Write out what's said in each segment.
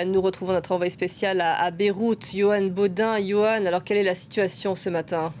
Nous retrouvons notre envoyé spécial à Beyrouth, Yohann Baudin. Yohann, alors quelle est la situation ce matin ?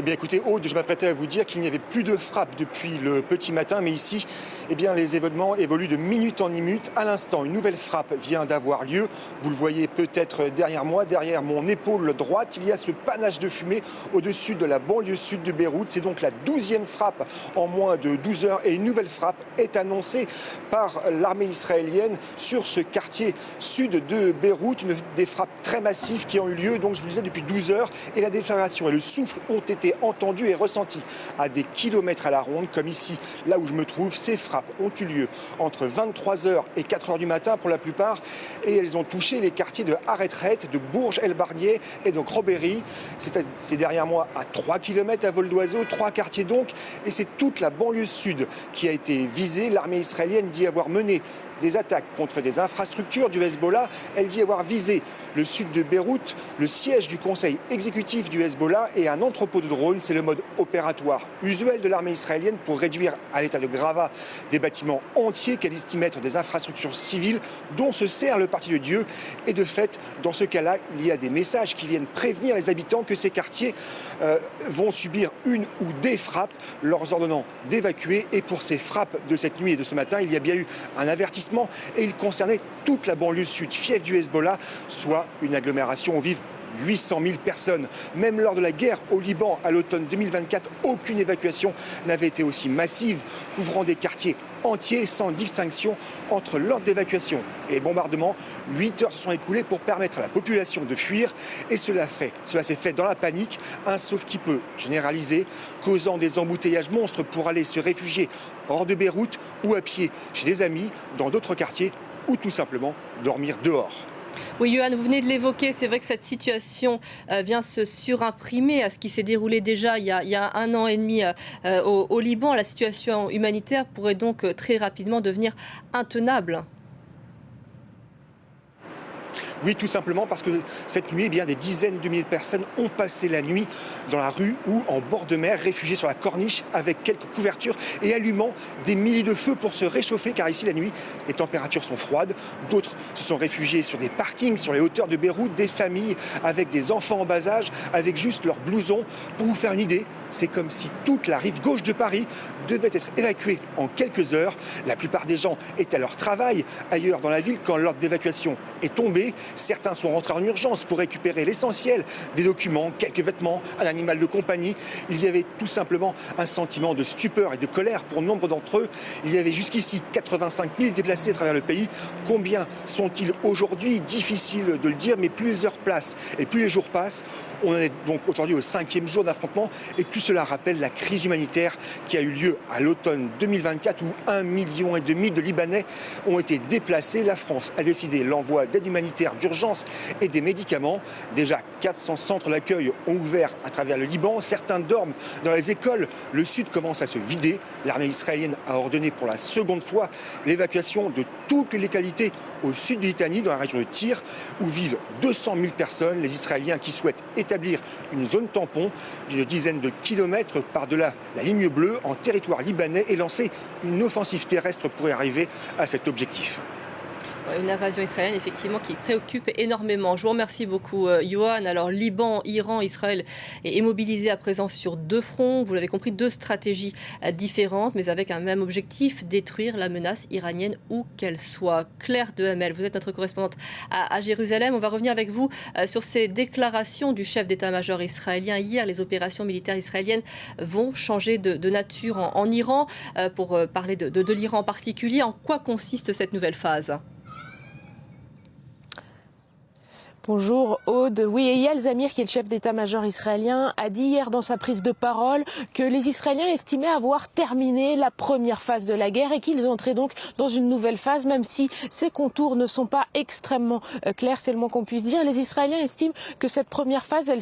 Eh bien écoutez Aude, je m'apprêtais à vous dire qu'il n'y avait plus de frappe depuis le petit matin, mais ici, eh bien, les événements évoluent de minute en minute. À l'instant, une nouvelle frappe vient d'avoir lieu. Vous le voyez peut-être derrière moi, derrière mon épaule droite, il y a ce panache de fumée au-dessus de la banlieue sud de Beyrouth. C'est donc la 12e frappe en moins de 12 heures et une nouvelle frappe est annoncée par l'armée israélienne sur ce quartier sud de Beyrouth. Des frappes très massives qui ont eu lieu, donc je vous le disais, depuis 12 heures, et la déflagration et le souffle ont été entendus et ressentis à des kilomètres à la ronde, comme ici, là où je me trouve. Ces frappes ont eu lieu entre 23h et 4h du matin pour la plupart, et elles ont touché les quartiers de Haret-Het, de Bourj El-Barnier et donc Robéry. C'est derrière moi à 3 km à vol d'oiseau, 3 quartiers donc, et c'est toute la banlieue sud qui a été visée. L'armée israélienne dit avoir mené des attaques contre des infrastructures du Hezbollah. Elle dit avoir visé le sud de Beyrouth, le siège du conseil exécutif du Hezbollah et un entrepôt de drones. C'est le mode opératoire usuel de l'armée israélienne pour réduire à l'état de gravat des bâtiments entiers qu'elle estime être des infrastructures civiles dont se sert le Parti de Dieu. Et de fait, dans ce cas-là, il y a des messages qui viennent prévenir les habitants que ces quartiers vont subir une ou des frappes, leur ordonnant d'évacuer. Et pour ces frappes de cette nuit et de ce matin, il y a bien eu un avertissement, et il concernait toute la banlieue sud, fief du Hezbollah, soit une agglomération où vivent 800 000 personnes. Même lors de la guerre au Liban à l'automne 2024, aucune évacuation n'avait été aussi massive, couvrant des quartiers entiers sans distinction entre l'ordre d'évacuation et les bombardements. 8 heures se sont écoulées pour permettre à la population de fuir, et cela s'est fait dans la panique, un sauve-qui-peut généralisé, causant des embouteillages monstres pour aller se réfugier hors de Beyrouth ou à pied chez des amis dans d'autres quartiers, ou tout simplement dormir dehors. Oui, Yohann, vous venez de l'évoquer, c'est vrai que cette situation vient se surimprimer à ce qui s'est déroulé déjà il y a 1 an et demi au Liban. La situation humanitaire pourrait donc très rapidement devenir intenable. Oui, tout simplement parce que cette nuit, eh bien, des dizaines de milliers de personnes ont passé la nuit dans la rue ou en bord de mer, réfugiés sur la corniche avec quelques couvertures et allumant des milliers de feux pour se réchauffer, car ici la nuit, les températures sont froides. D'autres se sont réfugiés sur des parkings, sur les hauteurs de Beyrouth, des familles avec des enfants en bas âge, avec juste leur blouson. Pour vous faire une idée, c'est comme si toute la rive gauche de Paris devait être évacuée en quelques heures. La plupart des gens étaient à leur travail ailleurs dans la ville quand l'ordre d'évacuation est tombé. Certains sont rentrés en urgence pour récupérer l'essentiel, des documents, quelques vêtements, un animal de compagnie. Il y avait tout simplement un sentiment de stupeur et de colère pour nombre d'entre eux. Il y avait jusqu'ici 85 000 déplacés à travers le pays. Combien sont-ils aujourd'hui? Difficile de le dire, mais plus les heures passent et plus les jours passent. On en est donc aujourd'hui au 5e jour d'affrontement, et plus cela rappelle la crise humanitaire qui a eu lieu à l'automne 2024 où 1,5 million de Libanais ont été déplacés. La France a décidé l'envoi d'aide humanitaire d'urgence et des médicaments. Déjà 400 centres d'accueil ont ouvert à travers le Liban. Certains dorment dans les écoles. Le sud commence à se vider. L'armée israélienne a ordonné pour la seconde fois l'évacuation de toutes les localités au sud de Litanie, dans la région de Tyr, où vivent 200 000 personnes. Les Israéliens qui souhaitent établir une zone tampon d'une dizaine de kilomètres par-delà la ligne bleue en territoire libanais et lancer une offensive terrestre pour y arriver à cet objectif. Une invasion israélienne, effectivement, qui préoccupe énormément. Je vous remercie beaucoup, Yohann. Alors, Liban, Iran, Israël est mobilisé à présent sur 2 fronts. Vous l'avez compris, 2 stratégies différentes, mais avec un même objectif, détruire la menace iranienne où qu'elle soit. Claire Dehamel, vous êtes notre correspondante à Jérusalem. On va revenir avec vous sur ces déclarations du chef d'état-major israélien. Hier, les opérations militaires israéliennes vont changer de nature en Iran. Pour parler de l'Iran en particulier, en quoi consiste cette nouvelle phase ? Bonjour Aude. Oui, Eyal Zamir, qui est le chef d'état-major israélien, a dit hier dans sa prise de parole que les Israéliens estimaient avoir terminé la première phase de la guerre et qu'ils entraient donc dans une nouvelle phase, même si ses contours ne sont pas extrêmement clairs, c'est le moins qu'on puisse dire. Les Israéliens estiment que cette première phase,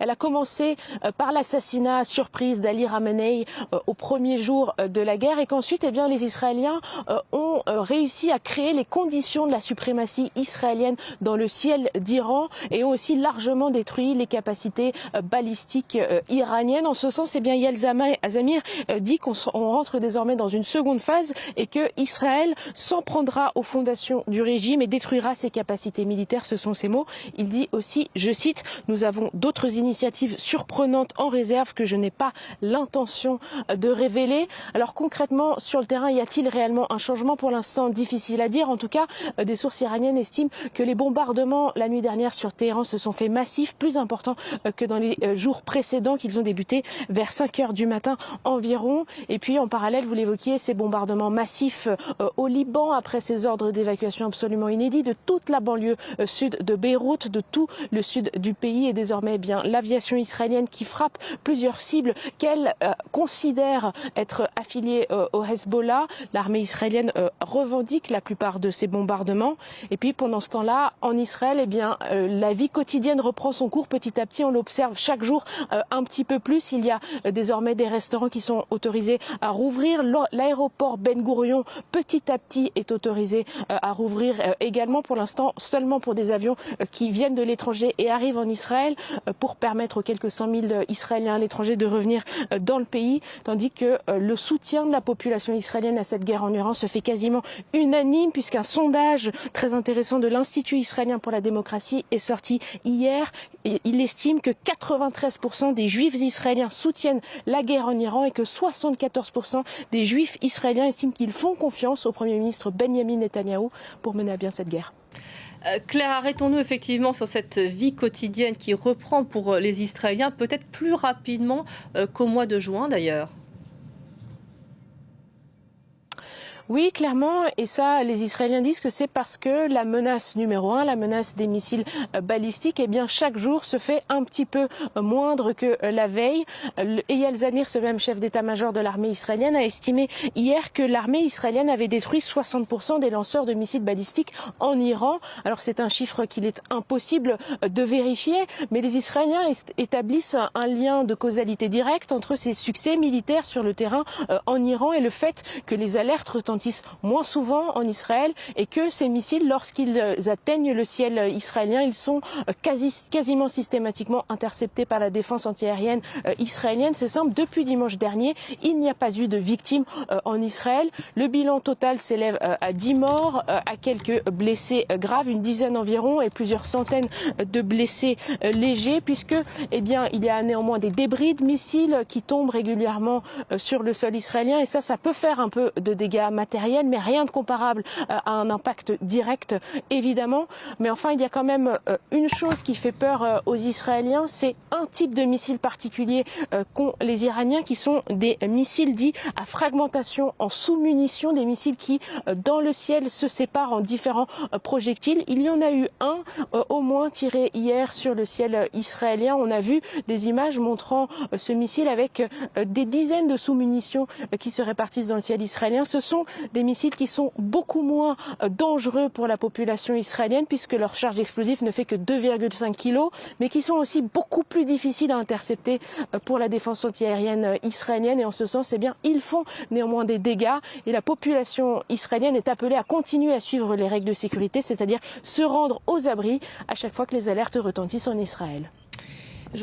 elle a commencé par l'assassinat surprise d'Ali Khamenei au premier jour de la guerre, et qu'ensuite, eh bien, les Israéliens ont réussi à créer les conditions de la suprématie israélienne dans le ciel d'Iran. l'Iran et ont aussi largement détruit les capacités balistiques iraniennes. En ce sens, Yael Zamir dit qu'on rentre désormais dans une seconde phase et que Israël s'en prendra aux fondations du régime et détruira ses capacités militaires. Ce sont ses mots. Il dit aussi, je cite, « Nous avons d'autres initiatives surprenantes en réserve que je n'ai pas l'intention de révéler ». Alors concrètement, sur le terrain, y a-t-il réellement un changement? Pour l'instant, difficile à dire. En tout cas, des sources iraniennes estiment que les bombardements la nuit dernière sur Téhéran se sont faits massifs, plus importants que dans les jours précédents, qu'ils ont débuté vers 5 heures du matin environ. Et puis en parallèle, vous l'évoquiez, ces bombardements massifs au Liban, après ces ordres d'évacuation absolument inédits de toute la banlieue sud de Beyrouth, de tout le sud du pays. Et désormais, l'aviation israélienne qui frappe plusieurs cibles qu'elle considère être affiliées au Hezbollah. L'armée israélienne revendique la plupart de ces bombardements. Et puis pendant ce temps-là, en Israël, la vie quotidienne reprend son cours petit à petit. On l'observe chaque jour un petit peu plus. Il y a désormais des restaurants qui sont autorisés à rouvrir. L'aéroport Ben Gourion, petit à petit, est autorisé à rouvrir également. Pour l'instant, seulement pour des avions qui viennent de l'étranger et arrivent en Israël pour permettre aux quelques 100 000 Israéliens à l'étranger de revenir dans le pays. Tandis que le soutien de la population israélienne à cette guerre en Iran se fait quasiment unanime, puisqu'un sondage très intéressant de l'Institut israélien pour la démocratie est sorti hier. Et il estime que 93% des juifs israéliens soutiennent la guerre en Iran et que 74% des juifs israéliens estiment qu'ils font confiance au Premier ministre Benjamin Netanyahou pour mener à bien cette guerre. Claire, arrêtons-nous effectivement sur cette vie quotidienne qui reprend pour les Israéliens, peut-être plus rapidement qu'au mois de juin d'ailleurs. Oui, clairement, et ça, les Israéliens disent que c'est parce que la menace numéro 1, la menace des missiles balistiques, chaque jour se fait un petit peu moindre que la veille. Eyal Zamir, ce même chef d'état-major de l'armée israélienne, a estimé hier que l'armée israélienne avait détruit 60% des lanceurs de missiles balistiques en Iran. Alors c'est un chiffre qu'il est impossible de vérifier, mais les Israéliens établissent un lien de causalité directe entre ces succès militaires sur le terrain en Iran et le fait que les alertes retentissent moins souvent en Israël et que ces missiles, lorsqu'ils atteignent le ciel israélien, ils sont quasiment systématiquement interceptés par la défense antiaérienne israélienne. C'est simple, depuis dimanche dernier, il n'y a pas eu de victimes en Israël. Le bilan total s'élève à 10 morts, à quelques blessés graves, une dizaine environ, et plusieurs centaines de blessés légers, puisque il y a néanmoins des débris de missiles qui tombent régulièrement sur le sol israélien, et ça peut faire un peu de dégâts matériel, mais rien de comparable à un impact direct, évidemment. Mais enfin, il y a quand même une chose qui fait peur aux Israéliens, c'est un type de missile particulier qu'ont les Iraniens, qui sont des missiles dits à fragmentation en sous-munitions, des missiles qui, dans le ciel, se séparent en différents projectiles. Il y en a eu un, au moins, tiré hier sur le ciel israélien. On a vu des images montrant ce missile avec des dizaines de sous-munitions qui se répartissent dans le ciel israélien. Ce sont des missiles qui sont beaucoup moins dangereux pour la population israélienne, puisque leur charge d'explosifs ne fait que 2,5 kg, mais qui sont aussi beaucoup plus difficiles à intercepter pour la défense antiaérienne israélienne. Et en ce sens, ils font néanmoins des dégâts, et la population israélienne est appelée à continuer à suivre les règles de sécurité, c'est-à-dire se rendre aux abris à chaque fois que les alertes retentissent en Israël.